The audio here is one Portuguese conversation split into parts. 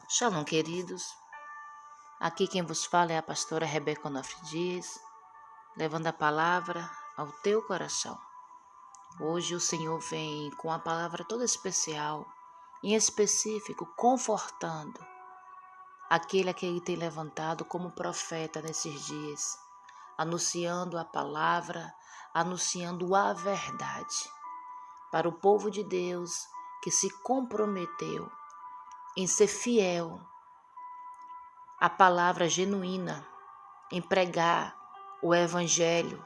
Shalom, queridos. Aqui quem vos fala é a pastora Rebeca Onofre Dias, levando a palavra ao teu coração. Hoje o Senhor vem com uma palavra toda especial, em específico, confortando aquele a que Ele tem levantado como profeta nesses dias, anunciando a palavra, anunciando a verdade para o povo de Deus que se comprometeu em ser fiel a palavra genuína, em pregar o evangelho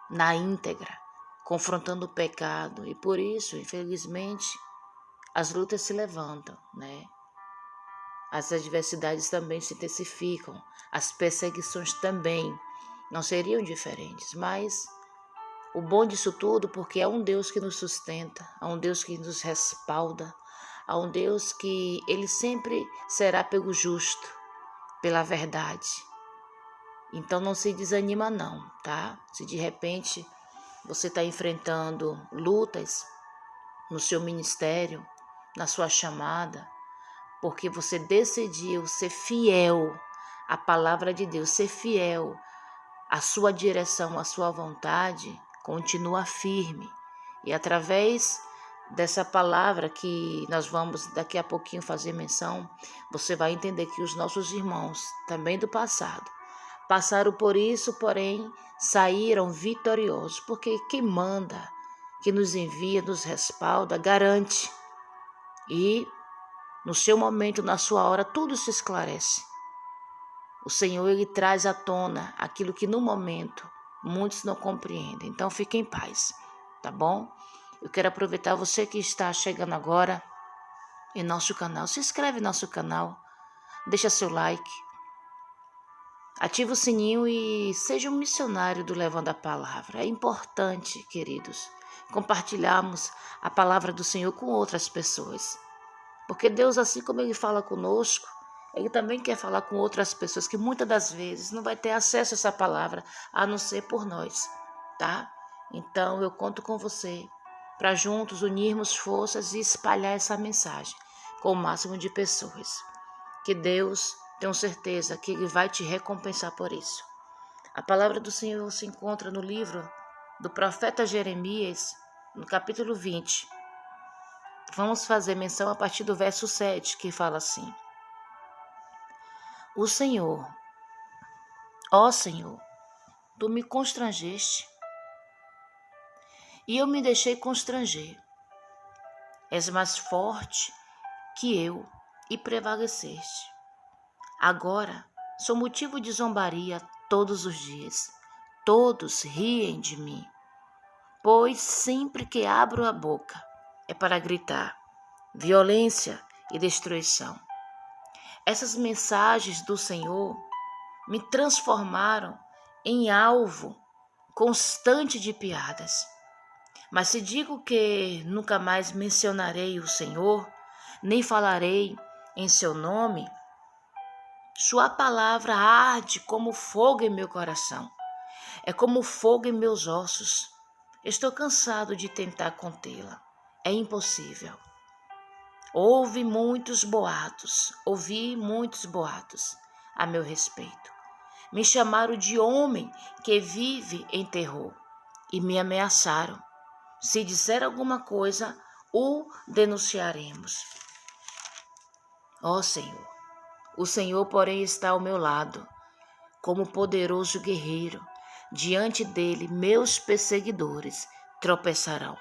na íntegra, confrontando o pecado. E por isso, infelizmente, as lutas se levantam, né? As adversidades também se intensificam, as perseguições também não seriam diferentes, mas o bom disso tudo, porque há um Deus que nos sustenta, há um Deus que nos respalda, há um Deus que Ele sempre será pelo justo, pela verdade. Então não se desanima não, tá? Se de repente você está enfrentando lutas no seu ministério, na sua chamada, porque você decidiu ser fiel à palavra de Deus, ser fiel à sua direção, à sua vontade, continua firme. E através dessa palavra que nós vamos daqui a pouquinho fazer menção, você vai entender que os nossos irmãos, também do passado, passaram por isso, porém saíram vitoriosos, porque quem manda, que nos envia, nos respalda, garante. E no seu momento, na sua hora, tudo se esclarece. O Senhor, Ele traz à tona aquilo que no momento muitos não compreendem. Então fique em paz, tá bom? Eu quero aproveitar você que está chegando agora em nosso canal. Se inscreve no nosso canal, deixa seu like, ativa o sininho e seja um missionário do Levando a Palavra. É importante, queridos, compartilharmos a palavra do Senhor com outras pessoas. Porque Deus, assim como Ele fala conosco, Ele também quer falar com outras pessoas que muitas das vezes não vai ter acesso a essa palavra, a não ser por nós, tá? Então eu conto com você para juntos unirmos forças e espalhar essa mensagem com o máximo de pessoas. Que Deus, tenho certeza que Ele vai te recompensar por isso. A palavra do Senhor se encontra no livro do profeta Jeremias, no capítulo 20. Vamos fazer menção a partir do verso 7, que fala assim: O Senhor, ó Senhor, tu me constrangeste, e eu me deixei constranger. És mais forte que eu e prevaleceste. Agora sou motivo de zombaria todos os dias. Todos riem de mim, pois sempre que abro a boca é para gritar violência e destruição. Essas mensagens do Senhor me transformaram em alvo constante de piadas. Mas se digo que nunca mais mencionarei o Senhor, nem falarei em seu nome, sua palavra arde como fogo em meu coração. É como fogo em meus ossos. Estou cansado de tentar contê-la. É impossível. Ouvi muitos boatos a meu respeito. Me chamaram de homem que vive em terror e me ameaçaram. Se disser alguma coisa, o denunciaremos. Ó Senhor, o Senhor, porém, está ao meu lado, como poderoso guerreiro. Diante dele, meus perseguidores tropeçarão.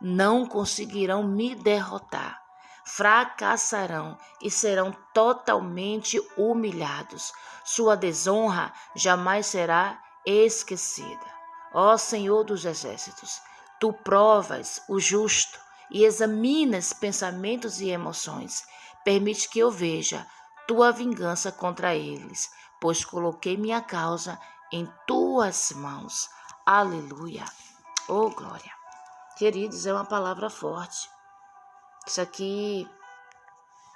Não conseguirão me derrotar. Fracassarão e serão totalmente humilhados. Sua desonra jamais será esquecida. Ó Senhor dos exércitos, tu provas o justo e examinas pensamentos e emoções. Permite que eu veja tua vingança contra eles, pois coloquei minha causa em tuas mãos. Aleluia. Oh, glória. Queridos, é uma palavra forte. Isso aqui,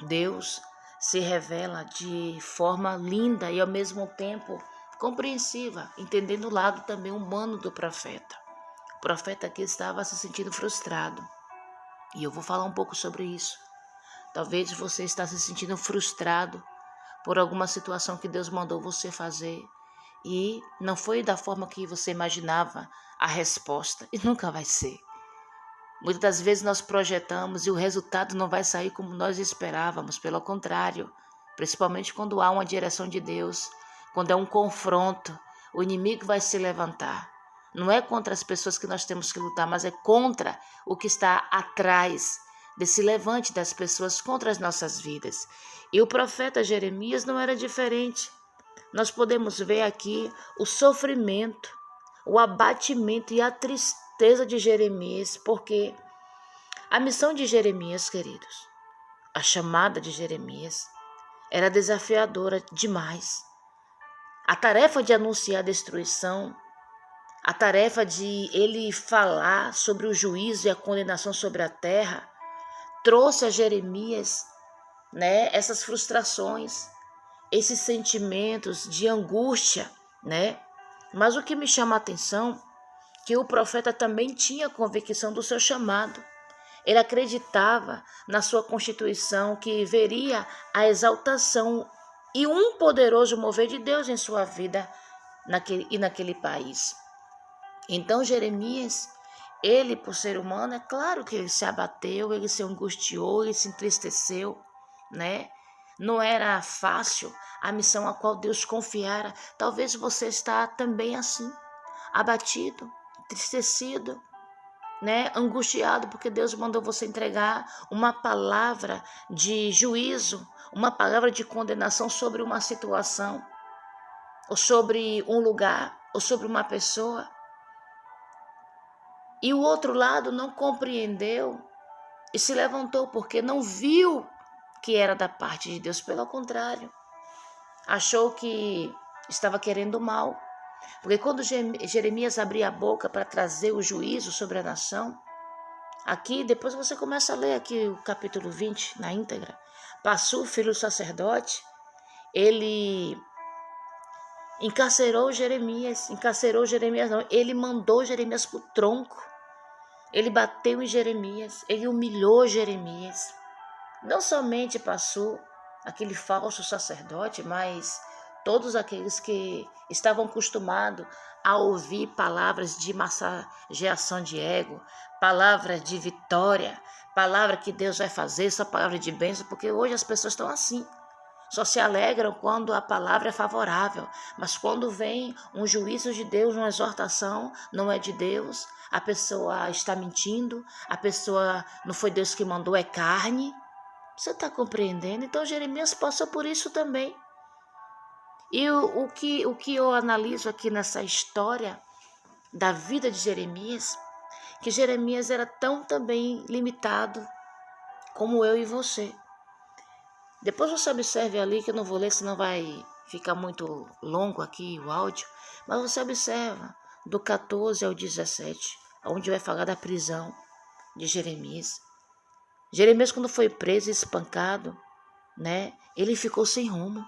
Deus se revela de forma linda e ao mesmo tempo compreensiva, entendendo o lado também humano do profeta. O profeta aqui estava se sentindo frustrado. E eu vou falar um pouco sobre isso. Talvez você está se sentindo frustrado por alguma situação que Deus mandou você fazer e não foi da forma que você imaginava a resposta e nunca vai ser. Muitas das vezes nós projetamos e o resultado não vai sair como nós esperávamos, pelo contrário, principalmente quando há uma direção de Deus, quando é um confronto, o inimigo vai se levantar. Não é contra as pessoas que nós temos que lutar, mas é contra o que está atrás desse levante das pessoas contra as nossas vidas. E o profeta Jeremias não era diferente. Nós podemos ver aqui o sofrimento, o abatimento e a tristeza de Jeremias, porque a missão de Jeremias, queridos, a chamada de Jeremias, era desafiadora demais. A tarefa de anunciar a destruição, a tarefa de ele falar sobre o juízo e a condenação sobre a terra, trouxe a Jeremias, essas frustrações, esses sentimentos de angústia, Mas o que me chama a atenção é que o profeta também tinha convicção do seu chamado. Ele acreditava na sua constituição que veria a exaltação e um poderoso mover de Deus em sua vida naquele país. Então Jeremias, ele por ser humano, é claro que ele se abateu, ele se angustiou, ele se entristeceu, Não era fácil a missão a qual Deus confiara. Talvez você está também assim, abatido, entristecido, angustiado, porque Deus mandou você entregar uma palavra de juízo, uma palavra de condenação sobre uma situação, ou sobre um lugar, ou sobre uma pessoa. E o outro lado não compreendeu e se levantou porque não viu que era da parte de Deus. Pelo contrário, achou que estava querendo mal. Porque quando Jeremias abria a boca para trazer o juízo sobre a nação, aqui, depois você começa a ler aqui o capítulo 20 na íntegra, Passur, filho do sacerdote, ele encarcerou Jeremias não, ele mandou Jeremias para o tronco, ele bateu em Jeremias, ele humilhou Jeremias. Não somente Passur, aquele falso sacerdote, mas todos aqueles que estavam acostumados a ouvir palavras de massageação de ego, palavras de vitória, palavra que Deus vai fazer, essa palavra de bênção, porque hoje as pessoas estão assim. Só se alegram quando a palavra é favorável, mas quando vem um juízo de Deus, uma exortação, não é de Deus, a pessoa está mentindo, a pessoa não foi Deus que mandou, é carne. Você está compreendendo? Então Jeremias passou por isso também. E o que eu analiso aqui nessa história da vida de Jeremias, que Jeremias era tão também limitado como eu e você. Depois você observe ali, que eu não vou ler, senão vai ficar muito longo aqui o áudio, mas você observa do 14 ao 17, onde vai falar da prisão de Jeremias. Jeremias, quando foi preso e espancado, ele ficou sem rumo.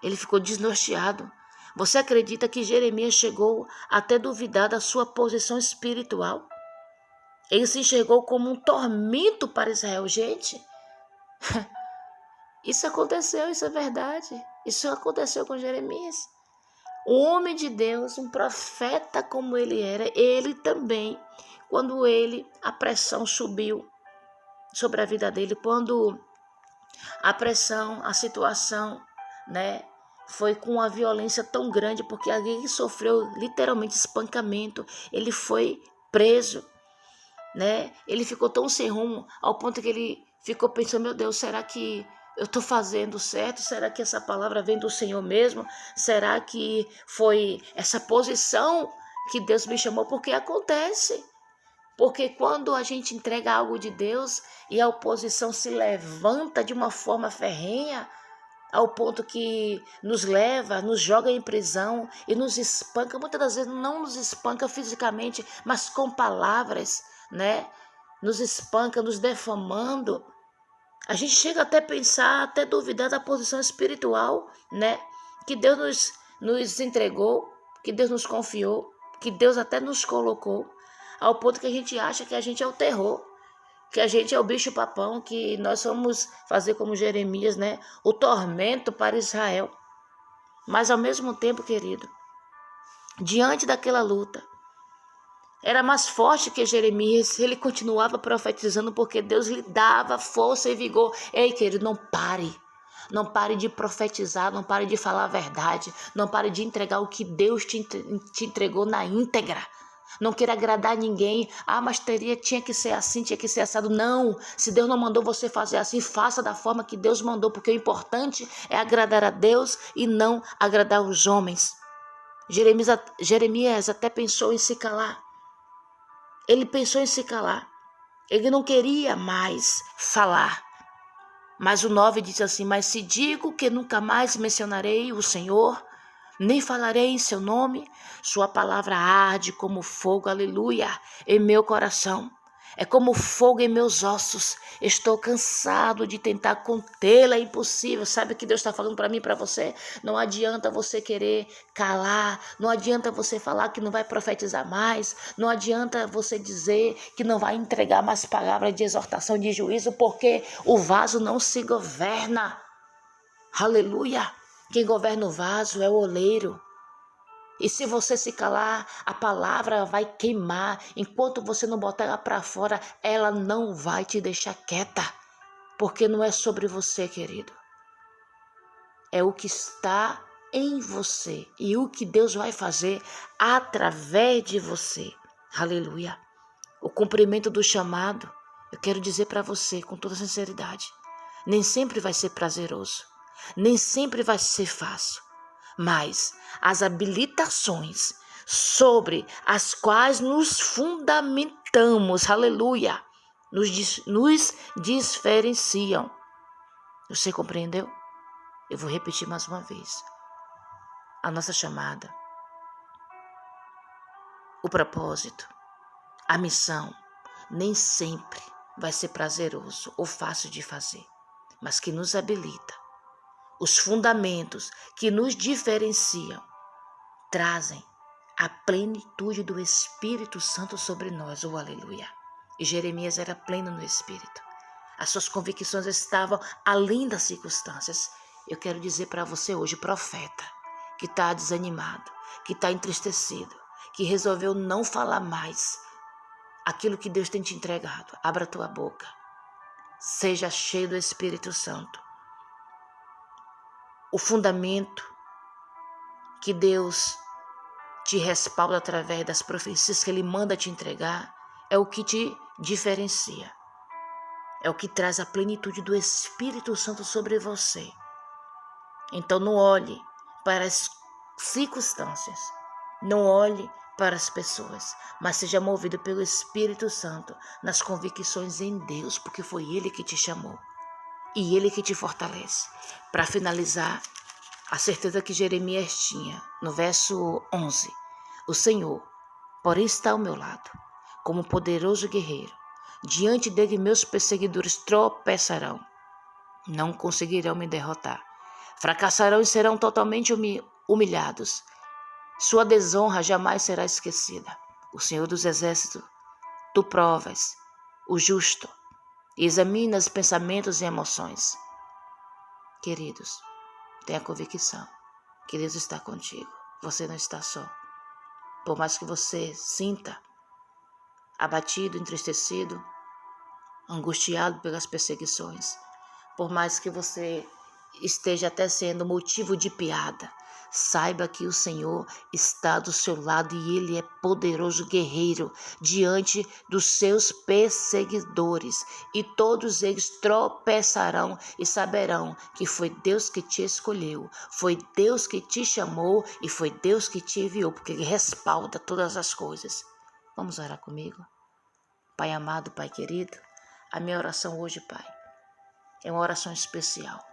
Ele ficou desnorteado. Você acredita que Jeremias chegou até duvidar da sua posição espiritual? Ele se enxergou como um tormento para Israel. Gente, isso aconteceu, isso é verdade. Isso aconteceu com Jeremias. Um homem de Deus, um profeta como ele era, ele também, quando a pressão subiu sobre a vida dele, quando a pressão, a situação, foi com uma violência tão grande, porque ele sofreu literalmente espancamento, ele foi preso, ele ficou tão sem rumo, ao ponto que ele ficou pensando, meu Deus, será que eu estou fazendo certo? Será que essa palavra vem do Senhor mesmo? Será que foi essa posição que Deus me chamou? Porque acontece. Porque quando a gente entrega algo de Deus e a oposição se levanta de uma forma ferrenha, ao ponto que nos leva, nos joga em prisão e nos espanca, muitas das vezes não nos espanca fisicamente, mas com palavras, nos espanca, nos defamando. A gente chega até a pensar, até duvidar da posição espiritual, que Deus nos entregou, que Deus nos confiou, que Deus até nos colocou, ao ponto que a gente acha que a gente é o terror, que a gente é o bicho papão, que nós vamos fazer como Jeremias, né? O tormento para Israel. Mas ao mesmo tempo, querido, diante daquela luta, era mais forte que Jeremias, ele continuava profetizando porque Deus lhe dava força e vigor. Ei, querido, não pare. Não pare de profetizar, não pare de falar a verdade, não pare de entregar o que Deus te entregou na íntegra. Não queira agradar ninguém. Mas tinha que ser assim, tinha que ser assado. Não, se Deus não mandou você fazer assim, faça da forma que Deus mandou, porque o importante é agradar a Deus e não agradar os homens. Jeremias até pensou em se calar. Ele pensou em se calar. Ele não queria mais falar. Mas o 9 diz assim: mas se digo que nunca mais mencionarei o Senhor, nem falarei em seu nome, sua palavra arde como fogo, aleluia, em meu coração. É como fogo em meus ossos. Estou cansado de tentar contê-la, é impossível. Sabe o que Deus está falando para mim e para você? Não adianta você querer calar, não adianta você falar que não vai profetizar mais, não adianta você dizer que não vai entregar mais palavras de exortação, de juízo, porque o vaso não se governa. Aleluia! Quem governa o vaso é o oleiro. E se você se calar, a palavra vai queimar. Enquanto você não botar ela para fora, ela não vai te deixar quieta. Porque não é sobre você, querido. É o que está em você. E o que Deus vai fazer através de você. Aleluia. O cumprimento do chamado, eu quero dizer para você com toda sinceridade, nem sempre vai ser prazeroso. Nem sempre vai ser fácil. Mas as habilitações sobre as quais nos fundamentamos, aleluia, nos diferenciam. Você compreendeu? Eu vou repetir mais uma vez. A nossa chamada, o propósito, a missão, nem sempre vai ser prazeroso ou fácil de fazer, mas que nos habilita. Os fundamentos que nos diferenciam trazem a plenitude do Espírito Santo sobre nós, aleluia. E Jeremias era pleno no Espírito. As suas convicções estavam além das circunstâncias. Eu quero dizer para você hoje, profeta, que está desanimado, que está entristecido, que resolveu não falar mais aquilo que Deus tem te entregado. Abra a tua boca. Seja cheio do Espírito Santo. O fundamento que Deus te respalda através das profecias que Ele manda te entregar é o que te diferencia. É o que traz a plenitude do Espírito Santo sobre você. Então não olhe para as circunstâncias, não olhe para as pessoas, mas seja movido pelo Espírito Santo nas convicções em Deus, porque foi Ele que te chamou e Ele que te fortalece. Para finalizar, a certeza que Jeremias tinha, no verso 11, o Senhor, porém, está ao meu lado, como poderoso guerreiro. Diante dele meus perseguidores tropeçarão, não conseguirão me derrotar. Fracassarão e serão totalmente humilhados. Sua desonra jamais será esquecida. O Senhor dos Exércitos, tu provas o justo e examinas pensamentos e emoções. Queridos, tenha convicção que Deus está contigo. Você não está só. Por mais que você sinta abatido, entristecido, angustiado pelas perseguições, por mais que você esteja até sendo motivo de piada, saiba que o Senhor está do seu lado e Ele é poderoso guerreiro diante dos seus perseguidores. E todos eles tropeçarão e saberão que foi Deus que te escolheu, foi Deus que te chamou e foi Deus que te enviou, porque Ele respalda todas as coisas. Vamos orar comigo? Pai amado, Pai querido, a minha oração hoje, Pai, é uma oração especial.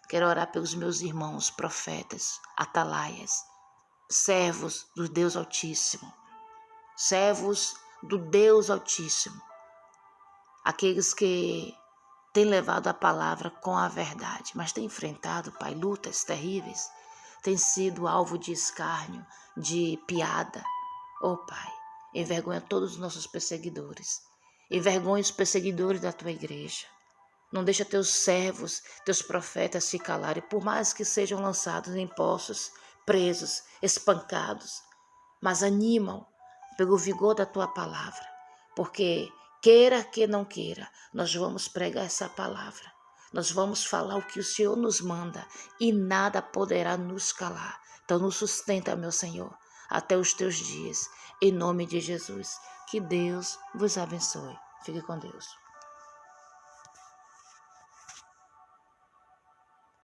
Quero orar pelos meus irmãos, profetas, atalaias, servos do Deus Altíssimo, servos do Deus Altíssimo, aqueles que têm levado a palavra com a verdade, mas têm enfrentado, Pai, lutas terríveis, têm sido alvo de escárnio, de piada. Oh, Pai, envergonha todos os nossos perseguidores. Envergonhe os perseguidores da tua igreja. Não deixa teus servos, teus profetas se calarem, por mais que sejam lançados em poços, presos, espancados. Mas animam pelo vigor da tua palavra, porque queira que não queira, nós vamos pregar essa palavra. Nós vamos falar o que o Senhor nos manda e nada poderá nos calar. Então nos sustenta, meu Senhor, até os teus dias. Em nome de Jesus. Que Deus vos abençoe. Fique com Deus.